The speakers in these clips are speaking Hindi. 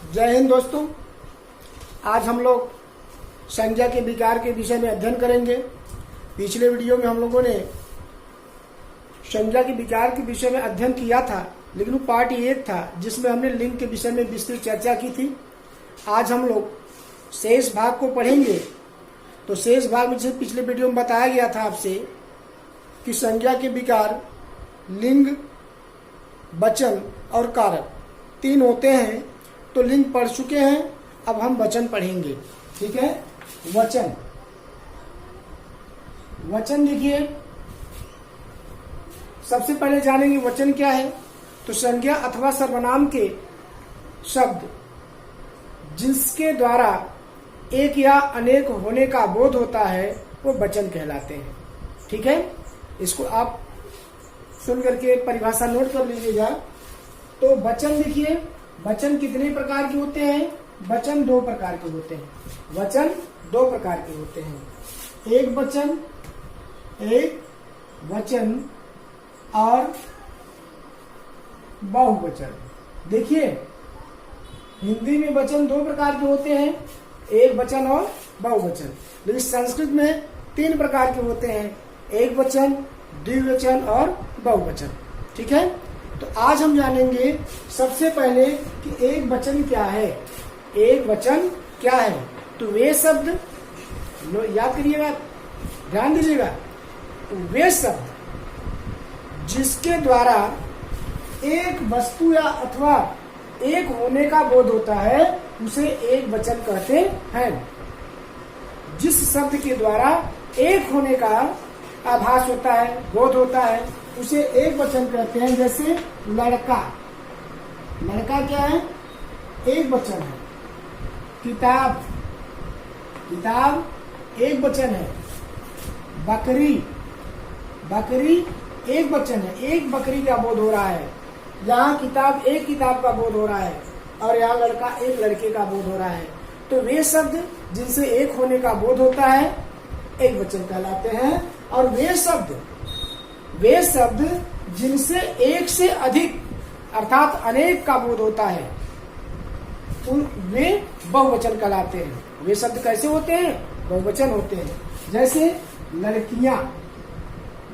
जय हिंद दोस्तों। आज हम लोग संज्ञा के विकार के विषय में अध्ययन करेंगे। पिछले वीडियो में हम लोगों ने संज्ञा के विकार के विषय में अध्ययन किया था, लेकिन वो पार्ट 1 था जिसमें हमने लिंग के विषय में विस्तृत चर्चा की थी। आज हम लोग शेष भाग को पढ़ेंगे। तो शेष भाग में जैसे पिछले वीडियो में बताया गया था आपसे कि संज्ञा के विकार लिंग, वचन और कारक 3 होते हैं। तो लिंग पढ़ चुके हैं, अब हम वचन पढ़ेंगे। ठीक है। वचन देखिए, सबसे पहले जानेंगे वचन क्या है। तो संज्ञा अथवा सर्वनाम के शब्द जिसके द्वारा एक या अनेक होने का बोध होता है वो वचन कहलाते हैं। ठीक है, इसको आप सुन करके परिभाषा नोट कर लीजिएगा। तो वचन देखिए, वचन कितने प्रकार के होते हैं? वचन 2 प्रकार के होते हैं। वचन 2 प्रकार के होते हैं, एक वचन और बहुवचन। देखिए, हिंदी में वचन 2 प्रकार के होते हैं, एक वचन और बहुवचन। लेकिन संस्कृत में 3 प्रकार के होते हैं, एक वचन, द्विवचन और बहुवचन। ठीक है। तो आज हम जानेंगे सबसे पहले कि एक वचन क्या है। एक वचन क्या है? तो वे शब्द, याद करिएगा, ध्यान दीजिएगा, वे शब्द जिसके द्वारा एक वस्तु या अथवा एक होने का बोध होता है उसे एक वचन कहते हैं। जिस शब्द के द्वारा एक होने का आभास होता है, बोध होता है, उसे एक वचन कहते हैं। जैसे लड़का, लड़का क्या है? एक वचन है। किताब, किताब एक वचन है। बकरी, बकरी एक वचन है, एक बकरी का बोध हो रहा है। यहाँ किताब, एक किताब का बोध हो रहा है, और यहाँ लड़का, एक लड़के का बोध हो रहा है। तो वे शब्द जिनसे एक होने का बोध होता है एक वचन कहलाते हैं। और वे शब्द जिनसे एक से अधिक अर्थात अनेक का बोध होता है वे बहुवचन कहलाते हैं। वे शब्द कैसे होते हैं? बहुवचन होते हैं। जैसे लड़कियां,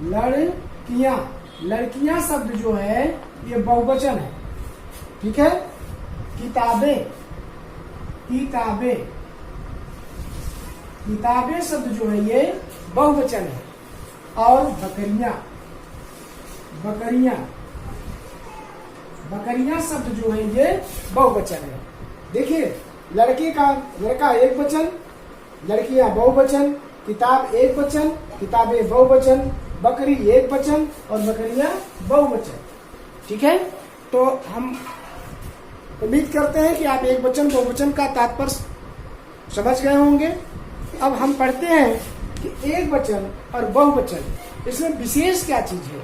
लड़कियां, लड़कियां शब्द जो है ये बहुवचन है। ठीक है। किताबें, किताबें, किताबें शब्द जो है ये बहुवचन है। और बकरियां, बकरियां, बकरियां शब्द जो है ये बहुवचन है। देखिए, लड़का एक वचन, लड़कियां बहुवचन, किताब एक वचन, किताबें बहुवचन, बकरी एक वचन और बकरियां बहुवचन। ठीक है। तो हम उम्मीद करते हैं कि आप एक वचन बहुवचन का तात्पर्य समझ गए होंगे। अब हम पढ़ते हैं कि एक वचन और बहुवचन, इसमें विशेष क्या चीज है,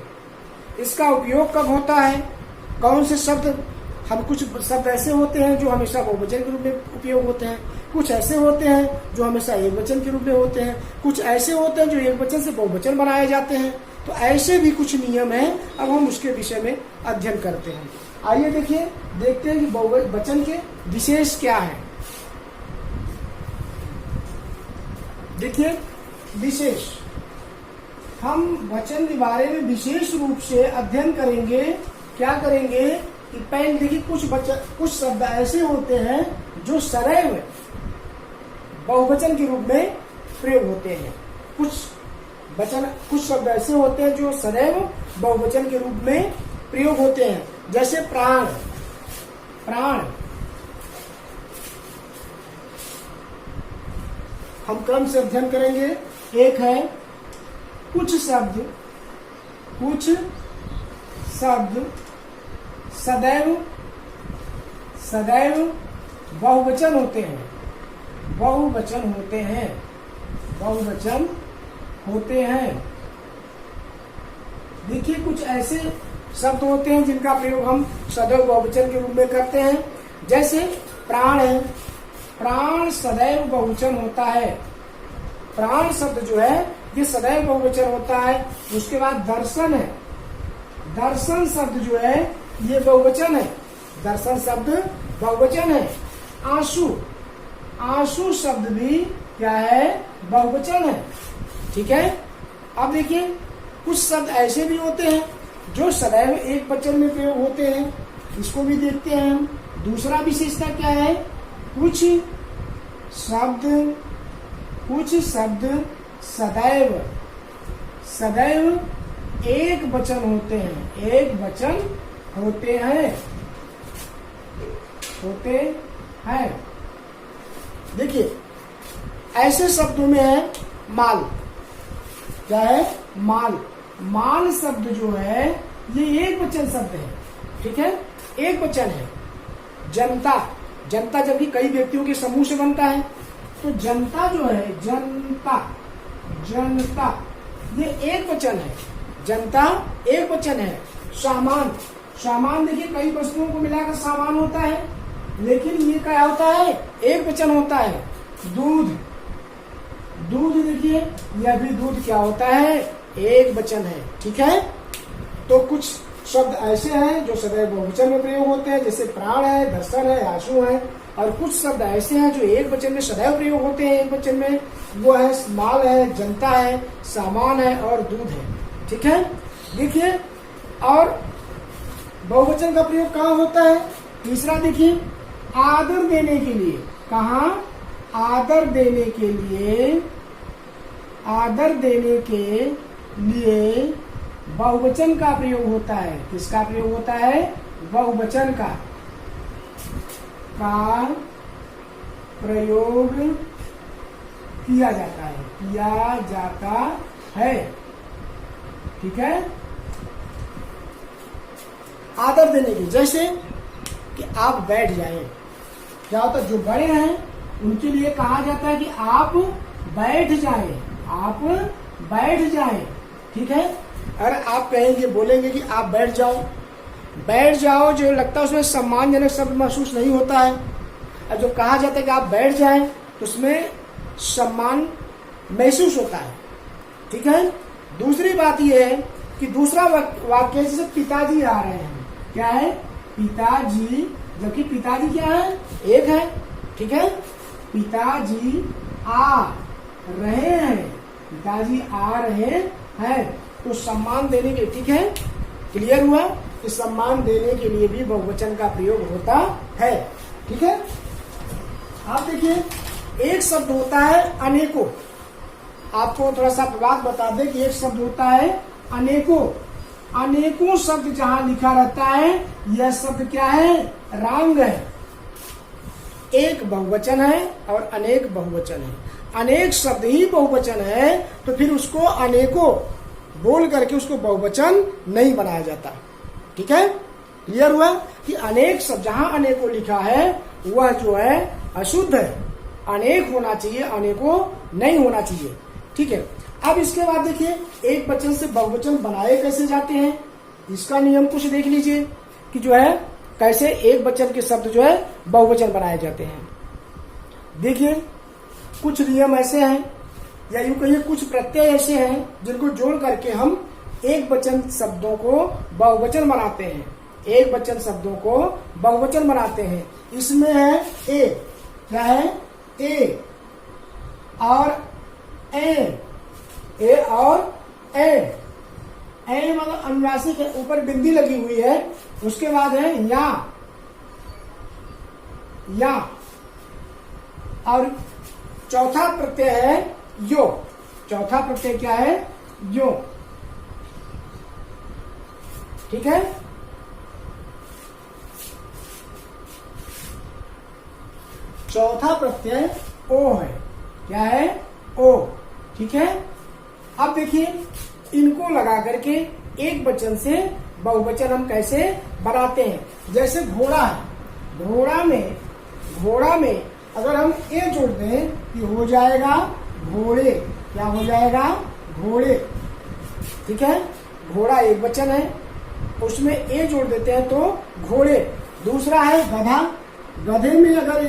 इसका उपयोग कब होता है, कौन से शब्द, हम कुछ शब्द ऐसे होते हैं जो हमेशा बहुवचन के रूप में उपयोग होते हैं, कुछ ऐसे होते हैं जो हमेशा एक वचन के रूप में होते हैं, कुछ ऐसे होते हैं जो एक वचन से बहुवचन बनाए जाते हैं। तो ऐसे भी कुछ नियम हैं। अब हम उसके विषय में अध्ययन करते हैं। आइए देखिए, देखते हैं कि बहुवचन के विशेष क्या है। देखिए, विशेश, हम वचन के बारे में विशेष रूप से अध्ययन करेंगे। क्या करेंगे कि पहले देखिए, कुछ शब्द ऐसे होते हैं जो सदैव बहुवचन के रूप में प्रयोग होते हैं। कुछ शब्द ऐसे होते हैं जो सदैव बहुवचन के रूप में प्रयोग होते हैं। जैसे प्राण, प्राण, हम क्रम से अध्ययन करेंगे। एक है कुछ शब्द सदैव बहुवचन होते हैं, बहुवचन होते हैं, बहुवचन होते हैं। देखिए, कुछ ऐसे शब्द होते हैं जिनका प्रयोग हम सदैव बहुवचन के रूप में करते हैं। जैसे प्राण है, प्राण सदैव बहुवचन होता है। प्राण शब्द जो है ये सदैव बहुवचन होता है। उसके बाद दर्शन है, दर्शन शब्द जो है ये बहुवचन है, दर्शन शब्द बहुवचन है। आंसू, आंसू शब्द भी क्या है, बहुवचन है। ठीक है। अब देखिए कुछ शब्द ऐसे भी होते हैं जो सदैव एक वचन में प्रयोग होते हैं, इसको भी देखते हैं हम। दूसरा विशेषता क्या है, कुछ शब्द सदैव एक वचन होते हैं, एक वचन होते हैं। देखिए ऐसे शब्दों में है माल, क्या है, माल। माल शब्द जो है ये एक वचन शब्द है। ठीक है, एक वचन है। जनता, जनता जबकि कई व्यक्तियों के समूह से बनता है, तो जनता जो है, जनता ये एक वचन है, जनता एक वचन है। सामान देखिए कई वस्तुओं को मिलाकर सामान होता है, लेकिन ये क्या होता है, एक वचन होता है। दूध देखिए यह भी दूध क्या होता है, एक वचन है। ठीक है। तो कुछ शब्द ऐसे हैं जो सदैव बहुवचन में प्रयोग होते हैं, जैसे प्राण है, दर्शन है, आंसू है। और कुछ शब्द ऐसे हैं जो एक वचन में सदैव प्रयोग होते हैं, एक वचन में, वो है माल है, जनता है, सामान है और दूध है। ठीक है। देखिए और बहुवचन का प्रयोग कहाँ होता है। तीसरा देखिए आदर देने के लिए, कहाँ, आदर देने के लिए बहुवचन का प्रयोग होता है। किसका प्रयोग होता है, बहुवचन का प्रयोग किया जाता है। ठीक है। आदर देने की, जैसे कि आप बैठ जाएं, क्या होता है, जो बड़े हैं उनके लिए कहा जाता है कि आप बैठ जाएं। ठीक है। अगर आप कहेंगे, बोलेंगे कि आप बैठ जाओ, जो लगता है उसमें सम्मानजनक शब्द महसूस नहीं होता है। और जो कहा जाता है कि आप बैठ जाएं, तो उसमें सम्मान महसूस होता है। ठीक है। दूसरी बात यह है कि दूसरा वाक्य, जैसे पिताजी आ रहे हैं, क्या है, पिताजी, जबकि पिताजी क्या है, एक है। ठीक है। पिताजी आ रहे हैं, तो सम्मान देने के, ठीक है, क्लियर हुआ कि सम्मान देने के लिए भी बहुवचन का प्रयोग होता है। ठीक है। आप देखिए एक शब्द होता है अनेकों। आपको थोड़ा सा बात बता दें कि एक शब्द होता है अनेकों शब्द जहां लिखा रहता है, यह शब्द क्या है, रांग है। एक बहुवचन है और अनेक बहुवचन है। अनेक शब्द ही बहुवचन है, तो फिर उसको अनेकों बोल करके उसको बहुवचन नहीं बनाया जाता। ठीक है। क्लियर हुआ कि अनेक शब्द, जहां अनेकों लिखा है वह जो है अशुद्ध है, अनेक होना चाहिए, अनेकों नहीं होना चाहिए। ठीक है। अब इसके बाद देखिए एक वचन से बहुवचन बनाए कैसे जाते हैं, इसका नियम कुछ देख लीजिए कि जो है कैसे एक वचन के शब्द जो है बहुवचन बनाए जाते हैं। देखिए कुछ नियम ऐसे हैं, या यूं कहिए कुछ प्रत्यय ऐसे हैं जिनको जोड़ करके हम एक वचन शब्दों को बहुवचन बनाते हैं, एक वचन शब्दों को बहुवचन बनाते हैं। इसमें है ए, क्या है, ए और ए और ए मतलब अनुनासिक है, ऊपर बिंदी लगी हुई है। उसके बाद है या और चौथा प्रत्यय है यो। चौथा प्रत्यय क्या है, यो। ठीक है। चौथा प्रत्यय ओ है, क्या है, ओ। ठीक है। अब देखिए इनको लगा करके एक वचन से बहुवचन हम कैसे बनाते हैं। जैसे घोड़ा है, घोड़ा में अगर हम ए जोड़ दें कि हो जाएगा घोड़े, क्या हो जाएगा, घोड़े। ठीक है। घोड़ा एक वचन है, उसमें ए जोड़ देते हैं तो घोड़े। दूसरा है गधा, गधे में अगर ए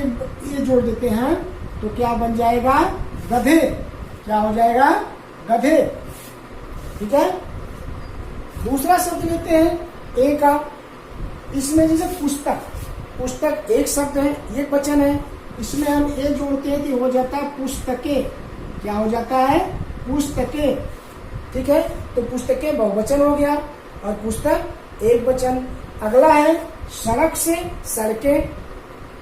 जोड़ देते हैं तो क्या बन जाएगा, गधे, क्या हो जाएगा, गधे। ठीक है। दूसरा शब्द लेते हैं ए का, इसमें जैसे पुस्तक, पुस्तक एक शब्द है, एक वचन है, इसमें हम एक जोड़ते हैं तो हो जाता है पुस्तकें। क्या हो जाता है? पुस्तकें। ठीक है, तो पुस्तकें बहुवचन हो गया और पुस्तक एक वचन। अगला है सड़क से सड़कें।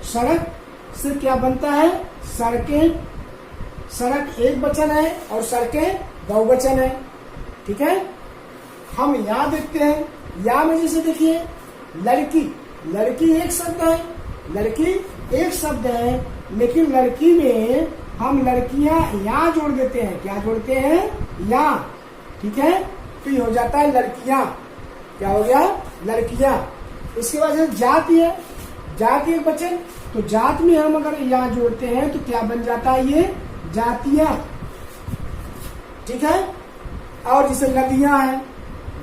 सड़क से क्या बनता है? सड़कें। सड़क एक वचन है और सड़कें बहुवचन है। ठीक है, हम या देखते हैं। या में जैसे देखिए लड़की, लड़की एक शब्द है, लड़की एक शब्द है, लेकिन लड़की में हम लड़कियां या जोड़ देते हैं। क्या जोड़ते हैं? या। ठीक है, तो ये हो जाता है लड़कियां। क्या हो गया? लड़कियां। इसके बाद जाति है, जाति एक वचन, तो जात में हम अगर या जोड़ते हैं तो क्या बन जाता है? ये जातियां। ठीक है, और जैसे नदियां हैं,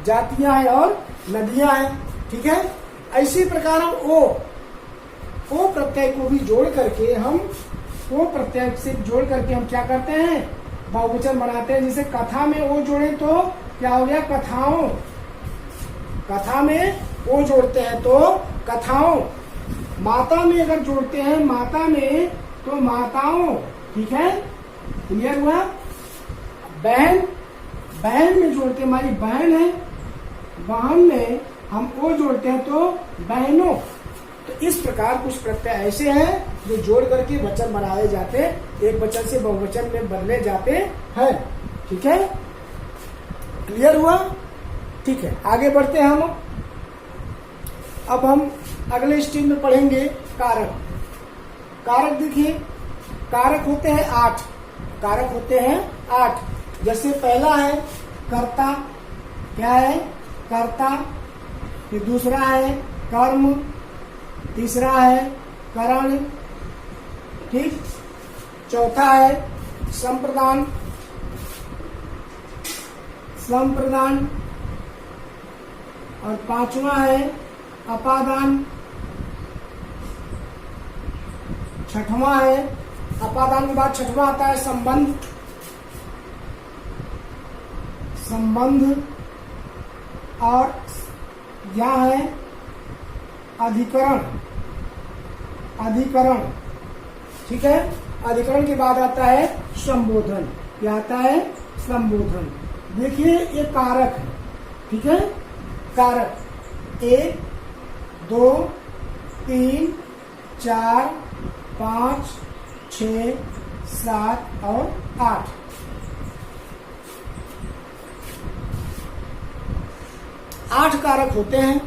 जातियां हैं और नदियां हैं। ठीक है, इसी प्रकार हम ओ प्रत्यय को भी जोड़ करके हम ओ प्रत्यय से जोड़ करके हम क्या करते हैं? बहुवचन बनाते हैं। जैसे कथा में ओ जोड़े तो क्या हो गया? कथाओं। कथा में ओ जोड़ते हैं तो कथाओं। माता में अगर जोड़ते हैं, माता में तो माताओं। ठीक है, क्लियर हुआ? बहन, बहन में जोड़ते हैं, हमारी बहन है, बहन में हम ओ जोड़ते हैं तो बहनों। तो इस प्रकार कुछ प्रत्यय ऐसे हैं जो जोड़ करके वचन बनाए जाते, एक वचन से बहुवचन में बदले जाते हैं। ठीक है, क्लियर हुआ? ठीक है, आगे बढ़ते हैं हम। अब हम अगले स्टेज में पढ़ेंगे कारक। कारक देखिए, कारक होते हैं 8। कारक होते हैं 8। जैसे पहला है कर्ता। क्या है? कर्ता। फिर दूसरा है कर्म, तीसरा है करण, ठीक, चौथा है संप्रदान, संप्रदान, और पांचवा है अपादान, छठवां है, अपादान के बाद छठवां आता है संबंध, संबंध, और यह है अधिकरण, अधिकरण। ठीक है, अधिकरण के बाद आता है संबोधन। क्या आता है? संबोधन। देखिए ये कारक है। ठीक है, कारक 1, 2, 3, 4, 5, 6, 7 और 8। 8 कारक होते हैं।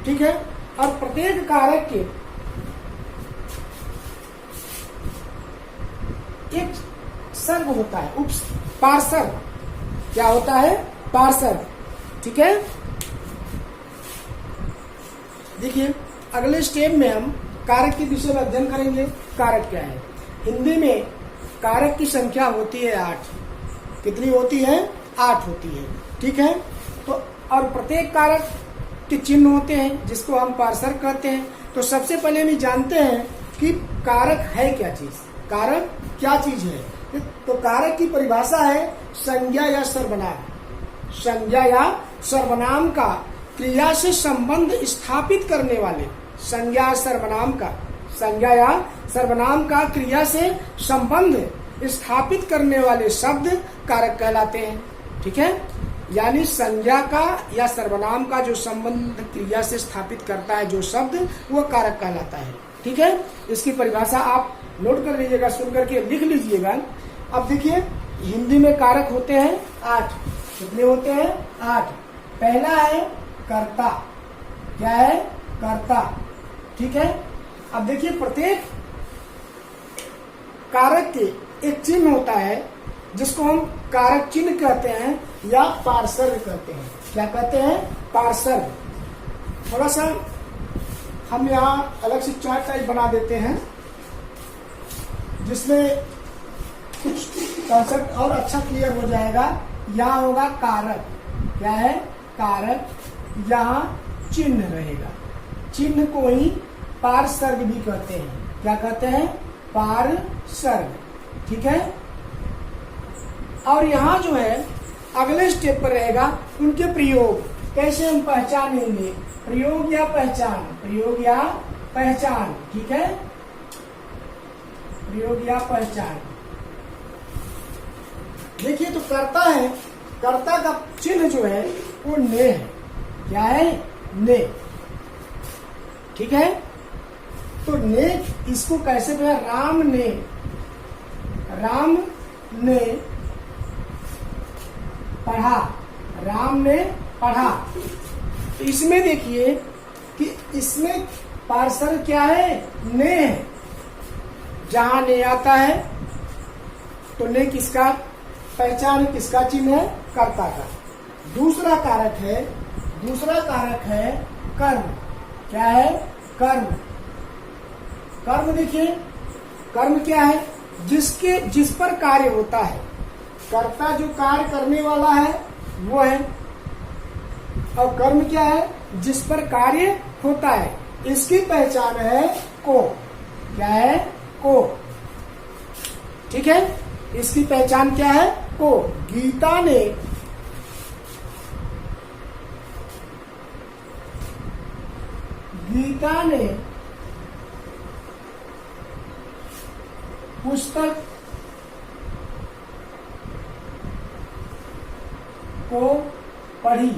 ठीक है, और प्रत्येक कारक के एक सर्ग होता है, पार्सर्ग। क्या होता है? पार्सर्ग। ठीक है, देखिए अगले स्टेप में हम कारक के विषय में अध्ययन करेंगे। कारक क्या है? हिंदी में कारक की संख्या होती है 8। कितनी होती है? 8 होती है। ठीक है, तो और प्रत्येक कारक के चिन्ह होते हैं जिसको हम पार्सर्ग कहते हैं। तो सबसे पहले हम जानते हैं कि कारक है क्या चीज, कारक क्या चीज है। तो कारक की परिभाषा है संज्ञा या सर्वनाम। संज्ञा या सर्वनाम का क्रिया से संबंध स्थापित करने वाले, संज्ञा सर्वनाम का, संज्ञा या सर्वनाम का क्रिया से संबंध स्थापित करने वाले शब्द कारक कहलाते हैं। ठीक है, यानी संज्ञा का या सर्वनाम का जो संबंध क्रिया से स्थापित करता है जो शब्द, वो कारक कहलाता है। ठीक है, इसकी परिभाषा आप नोट कर लीजिएगा, सुन करके लिख लीजिएगा। अब देखिए हिंदी में कारक होते हैं 8। कितने होते हैं? 8। पहला है कर्ता। क्या है? कर्ता। ठीक है, अब देखिए प्रत्येक कारक के एक चिन्ह होता है जिसको हम कारक चिन्ह कहते हैं या पार्सर्ग कहते हैं। क्या कहते हैं? पार्सर्ग। थोड़ा सा हम यहाँ अलग से चार्ट टाइप बना देते हैं जिसमें कुछ कंसेप्ट और अच्छा क्लियर हो जाएगा। यहाँ होगा कारक। क्या है? कारक। यहाँ चिन्ह रहेगा, चिन्ह को ही पार्सर्ग भी कहते हैं। क्या कहते हैं? पार्सर्ग। ठीक है, और यहाँ जो है अगले स्टेप पर रहेगा उनके प्रयोग। कैसे हम पहचानेंगे? प्रयोग या पहचान, प्रयोग या पहचान, ठीक है, प्रयोग या पहचान। देखिए तो कर्ता है, कर्ता का चिन्ह जो है वो ने है। क्या है? ने, ठीक है। तो ने इसको कैसे पढ़ा? राम ने, राम ने पढ़ा, राम ने पढ़ा। तो इसमें देखिए कि इसमें पार्षद क्या है? ने है। जहां ने आता है तो ने किसका पहचान, किसका चिन्ह है? कर्ता का। दूसरा कारक है, दूसरा कारक है कर्म। क्या है? कर्म। कर्म देखिए, कर्म क्या है? जिस पर कार्य होता है। कर्ता जो कार्य करने वाला है वो है, और कर्म क्या है? जिस पर कार्य होता है। इसकी पहचान है को। क्या है? को, ठीक है। इसकी पहचान क्या है? को। गीता ने पुस्तक को पढ़ी।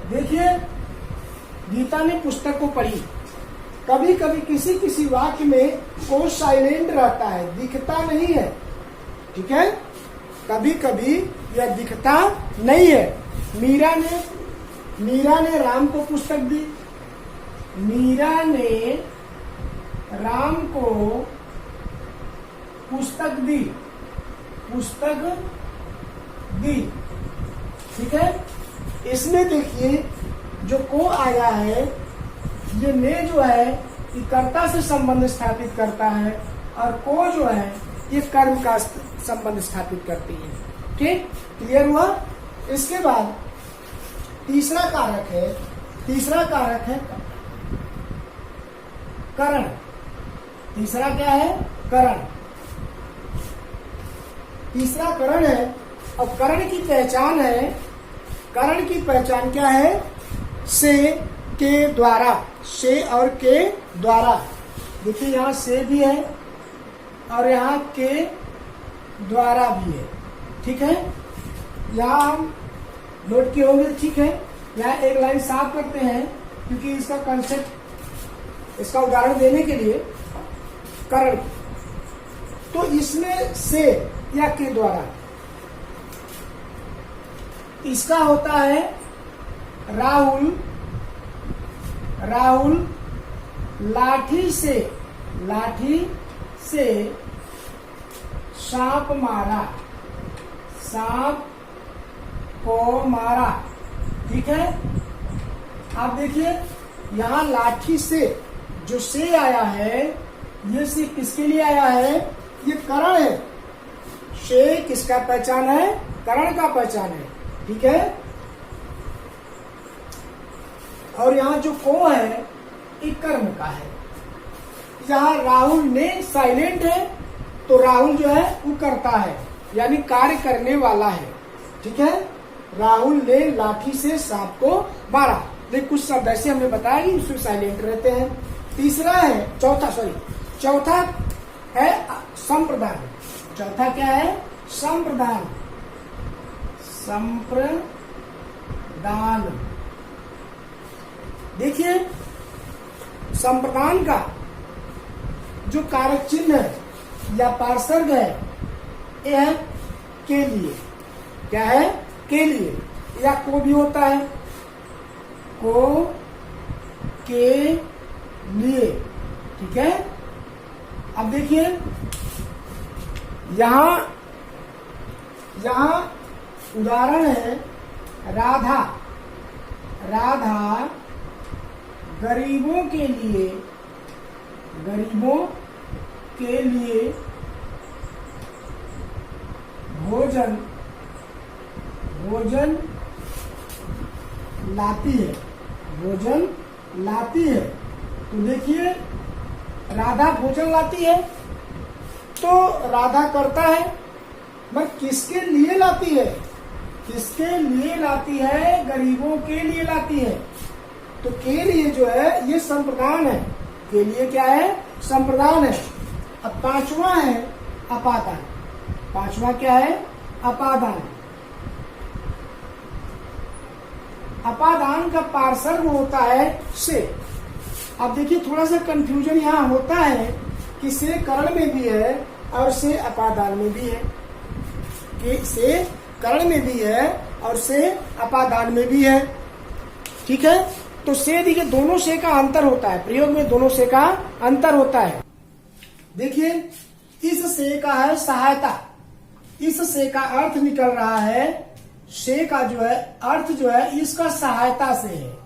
देखिए, गीता ने पुस्तक को पढ़ी। कभी कभी किसी किसी वाक्य में को साइलेंट रहता है, दिखता नहीं है, ठीक है। कभी कभी यह दिखता नहीं है। मीरा ने राम को पुस्तक दी। मीरा ने राम को पुस्तक दी, पुस्तक दी, ठीक है। इसमें देखिए जो को आया है, ये ने जो है ये कर्ता से संबंध स्थापित करता है, और को जो है ये कर्म का संबंध स्थापित करती है। ठीक, क्लियर हुआ। इसके बाद तीसरा कारक है, तीसरा कारक है करण। तीसरा क्या है? करण। तीसरा करण है, और करण की पहचान है, करण की पहचान क्या है? से, के द्वारा, से और के द्वारा। देखिए यहाँ से भी है और यहाँ के द्वारा भी है, ठीक है। यहाँ हम नोट किए होंगे, ठीक है। यहाँ एक लाइन साफ करते हैं क्योंकि इसका कंसेप्ट, इसका उदाहरण देने के लिए करण। तो इसमें से या के द्वारा, इसका होता है राहुल, राहुल लाठी से, लाठी से सांप मारा, सांप को मारा, ठीक है। आप देखिए यहां लाठी से जो से आया है, ये से किसके लिए आया है? ये करण है। से किसका पहचान है? करण का पहचान है, ठीक है। और यहाँ जो को है ये कर्म का है। यहाँ राहुल ने साइलेंट है, तो राहुल जो है वो करता है, यानी कार्य करने वाला है, ठीक है। राहुल ने लाठी से सांप को मारा। देख कुछ शब्द ऐसे हमने बताया कि उसमें साइलेंट रहते हैं। तीसरा है, चौथा है संप्रदान। चौथा क्या है? संप्रदान। संप्रदान। देखिए संप्रदान का जो कारक चिन्ह है या पार्षद है, यह है के लिए। क्या है? के लिए। या को भी होता है, को के लिए, ठीक है। अब देखिए यहां उदाहरण है राधा। राधा गरीबों के लिए, गरीबों के लिए भोजन लाती है, भोजन लाती है। तो देखिए राधा भोजन लाती है, तो राधा करता है, मगर किसके लिए लाती है? किसके लिए लाती है? गरीबों के लिए लाती है। तो के लिए जो है ये संप्रदान है, के लिए क्या है, संप्रदान है। अब पांचवा है अपादान। पांचवा क्या है, अपादान। अपादान का पार्श्व होता है से। अब देखिए थोड़ा सा कंफ्यूजन यहाँ होता है कि से करण में भी है और से अपादान में भी है, कि से करण में भी है और से अपादान में भी है। ठीक है, तो से देखिए दोनों से का अंतर होता है, प्रयोग में दोनों से का अंतर होता है। देखिए इस से का है सहायता, इस से का अर्थ निकल रहा है, से का जो है अर्थ जो है इसका सहायता से है।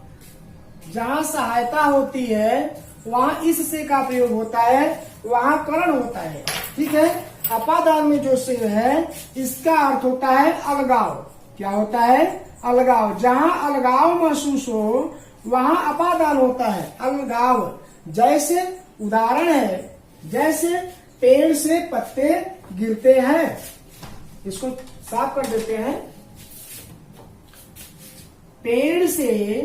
जहां सहायता होती है वहां इस से का प्रयोग होता है, वहां करण होता है। ठीक है, अपादान में जो से है इसका अर्थ होता है अलगाव। क्या होता है, अलगाव। जहां अलगाव महसूस हो वहां अपादान होता है, अलगाव। जैसे उदाहरण है, जैसे पेड़ से पत्ते गिरते हैं। इसको साफ कर देते हैं। पेड़ से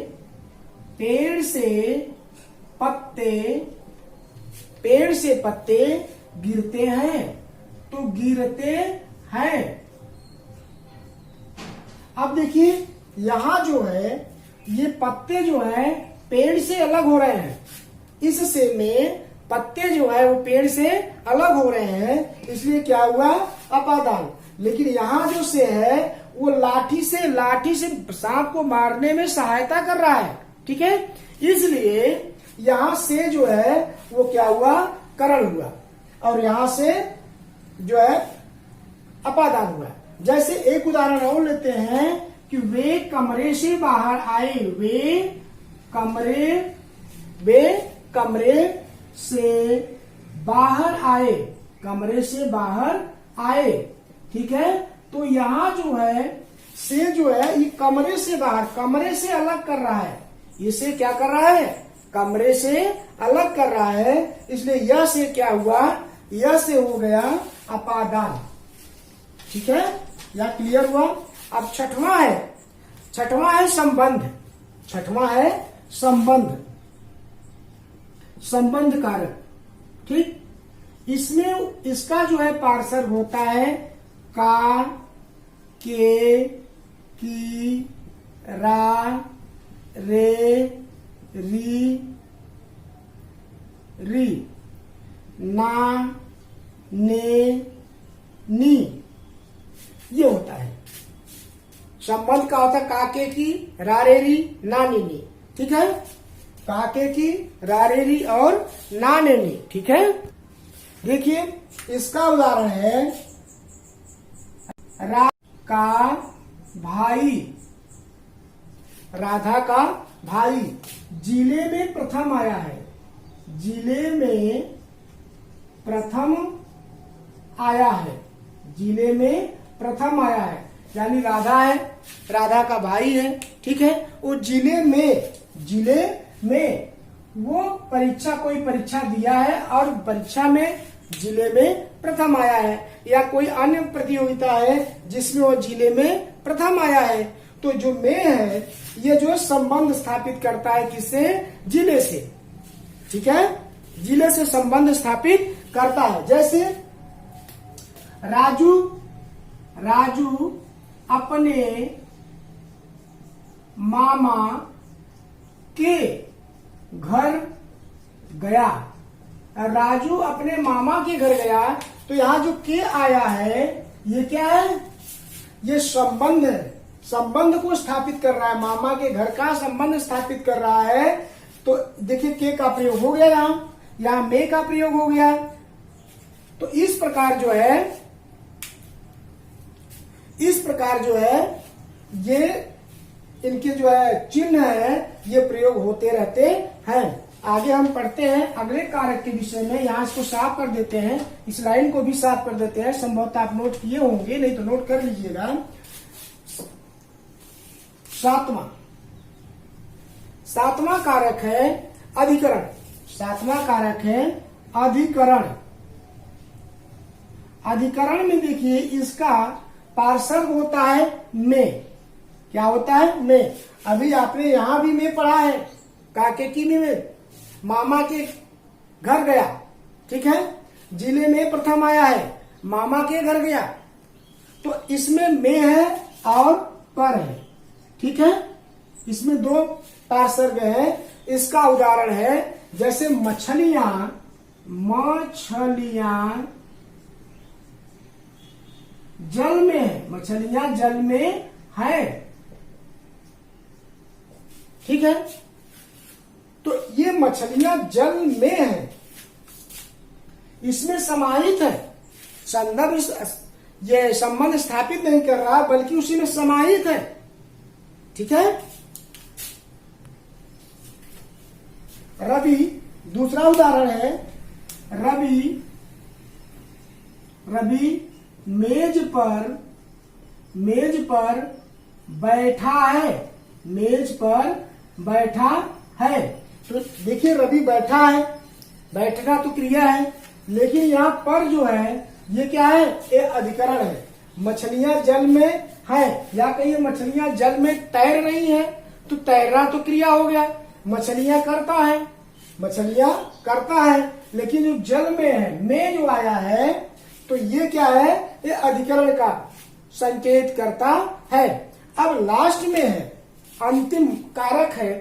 पत्ते गिरते हैं, तो गिरते हैं। अब देखिए यहां जो है ये पत्ते जो है पेड़ से अलग हो रहे हैं। इस से में पत्ते जो है वो पेड़ से अलग हो रहे हैं, इसलिए क्या हुआ, अपादान। लेकिन यहाँ जो से है वो लाठी से सांप को मारने में सहायता कर रहा है। ठीक है, इसलिए यहाँ से जो है वो क्या हुआ, करण हुआ, और यहाँ से जो है अपादान हुआ। जैसे एक उदाहरण और लेते हैं कि वे कमरे से बाहर आए। वे कमरे से बाहर आए। कमरे से बाहर आए। ठीक है, तो यहाँ जो है से जो है ये कमरे से बाहर, कमरे से अलग कर रहा है। इसे क्या कर रहा है, कमरे से अलग कर रहा है, इसलिए यह से क्या हुआ, यह से हो गया अपादान। ठीक है, यह क्लियर हुआ। अब छठवां है संबंध। छठवां है संबंध कारक। ठीक, इसमें इसका जो है पार्श्व होता है का, के, की, रा, रे, री, ना, ने, नी, ये होता है। संबंध का होता है काके की, रारेरी, नानी नी। ठीक है, काके की, रारेरी और नाने नी। ठीक है, देखिए इसका उदाहरण है राधा का भाई। राधा का भाई जिले में प्रथम आया है। जिले में प्रथम आया है। जिले में प्रथम आया है, यानी राधा है, राधा का भाई है। ठीक है, वो जिले में वो कोई परीक्षा दिया है और परीक्षा में जिले में प्रथम आया है, या कोई अन्य प्रतियोगिता है जिसमें वो जिले में प्रथम आया है। तो जो में है ये जो संबंध स्थापित करता है किससे, जिले से। ठीक है, जिले से संबंध स्थापित करता है। जैसे राजू अपने मामा के घर गया। राजू अपने मामा के घर गया, तो यहाँ जो के आया है ये क्या है, ये संबंध है। संबंध को स्थापित कर रहा है, मामा के घर का संबंध स्थापित कर रहा है। तो देखिए के का प्रयोग हो गया, यहाँ में का प्रयोग हो गया। तो इस प्रकार जो है ये इनके जो है चिन्ह है ये प्रयोग होते रहते हैं। आगे हम पढ़ते हैं अगले कारक के विषय में। यहाँ इसको साफ कर देते हैं, इस लाइन को भी साफ कर देते हैं। संभवतः आप नोट किए होंगे, नहीं तो नोट कर लीजिएगा। सातवां कारक है अधिकरण। सातवां कारक है अधिकरण। अधिकरण में देखिए इसका पार्श्व होता है में। क्या होता है, में। अभी आपने यहां भी में पढ़ा है, काके की में, मामा के घर गया, ठीक है। जिले में प्रथम आया है, मामा के घर गया, तो इसमें में है और पर है, ठीक है। इसमें दो पार्सर्ग है। इसका उदाहरण है जैसे मछलियां जल में है, मछलियां जल में है, ठीक है। तो ये मछलियां जल में है, इसमें समाहित है। संदर्भ ये संबंध स्थापित नहीं कर रहा बल्कि उसी में समाहित है, ठीक है। रवि, दूसरा उदाहरण है रवि मेज पर बैठा है, मेज पर बैठा है। तो देखिए रवि बैठा है, बैठना तो क्रिया है, लेकिन यहाँ पर जो है ये क्या है, ये अधिकरण है। मछलियां जल में है, या कहिए मछलियां जल में तैर रही है, तो तैरना तो क्रिया हो गया। मछलियां करता है, लेकिन जो जल में है, में जो आया है, तो ये क्या है, ये अधिकरण का संकेत करता है। अब लास्ट में है, अंतिम कारक है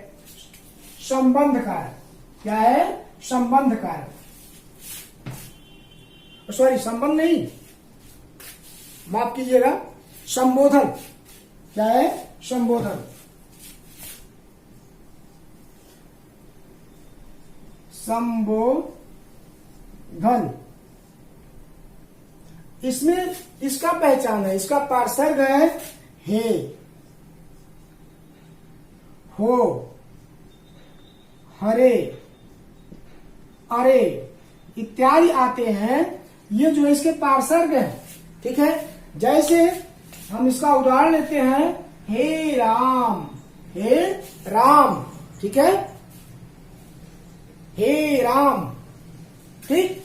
संबंध कारक। क्या है, संबंध कारक, सॉरी संबंध नहीं, माफ कीजिएगा, संबोधन। क्या है, संबोधन। संबोधन, इसमें इसका पहचान है, इसका पार्सर्ग है हे, हो, हरे, अरे इत्यादि आते हैं। ये जो इसके पार्सर्ग है, ठीक है। जैसे हम इसका उदाहरण लेते हैं, हे राम, ठीक है, हे राम, ठीक।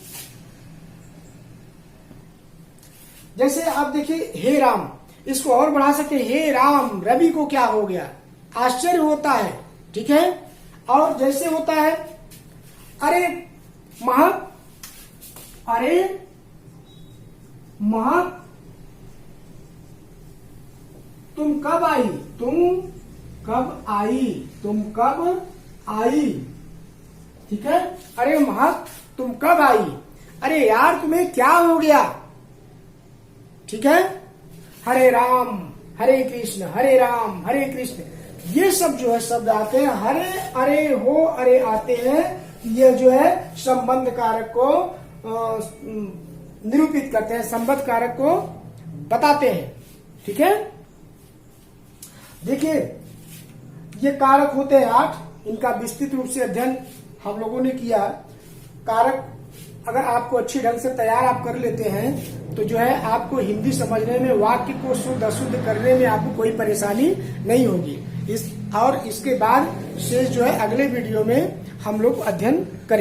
जैसे आप देखिए हे राम, इसको और बढ़ा सकते हैं, हे राम रवि को क्या हो गया, आश्चर्य होता है, ठीक है। और जैसे होता है अरे महक तुम कब आई, ठीक है। अरे महक तुम कब आई, अरे यार तुम्हें क्या हो गया, ठीक है। हरे राम हरे कृष्ण, हरे राम हरे कृष्ण, ये सब जो है शब्द आते हैं। हरे, अरे, हो, अरे आते हैं, ये जो है संबंध कारक को निरूपित करते हैं, संबंध कारक को बताते हैं, ठीक है। देखिए ये कारक होते हैं 8, इनका विस्तृत रूप से अध्ययन हम लोगों ने किया। कारक अगर आपको अच्छी ढंग से तैयार आप कर लेते हैं तो जो है आपको हिंदी समझने में, वाक्य को शुद्ध अशुद्ध करने में आपको कोई परेशानी नहीं होगी। और इसके बाद शेष जो है अगले वीडियो में हम लोग अध्ययन करेंगे।